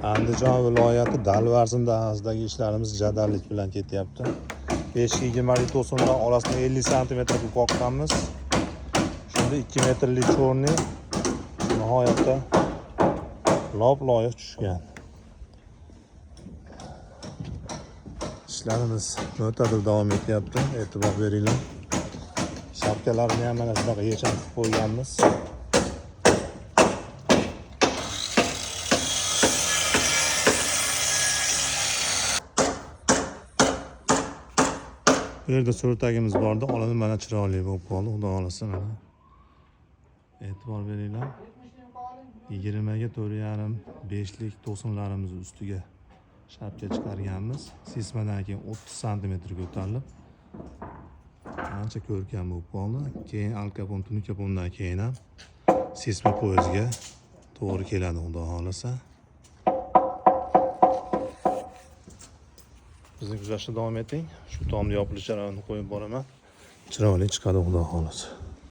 Andijon viloyati Dalvarsin dahasidagi ishlarimiz jadallik bilan ketyapti. 5-20 to'sinlar orasida 50 sm qoqqanmiz. Shunda 2 metrlik cho'rni nihoyatda loyiq tushgan. İşlerimiz mo'tadil davom etyapti. E'tibor beringlar. Shapkalarni ham mana shunaqa yechim qilib qo'yganmiz. Bu yerda so'rtagimiz bordi. Olinib mana chiroyli bo'lib qoldi. Xudo xolasa mana. E'tibor beringlar. 20 ga 4,5 5lik to'sinlarimiz ustiga shapka chiqarganmiz. Sismadan keyin 30 sm ko'tarilib ancha ko'rkam bo'lib qoldi. Keyin alkapon, tunikapondan keyin ham sisma poyezga to'g'ri keladi xudo xolasa. Bizni kuzatishda davom eting. Shu tomni yopilish jarayonini qo'yib boraman. Chiroyli chiqadi xudo xolasa.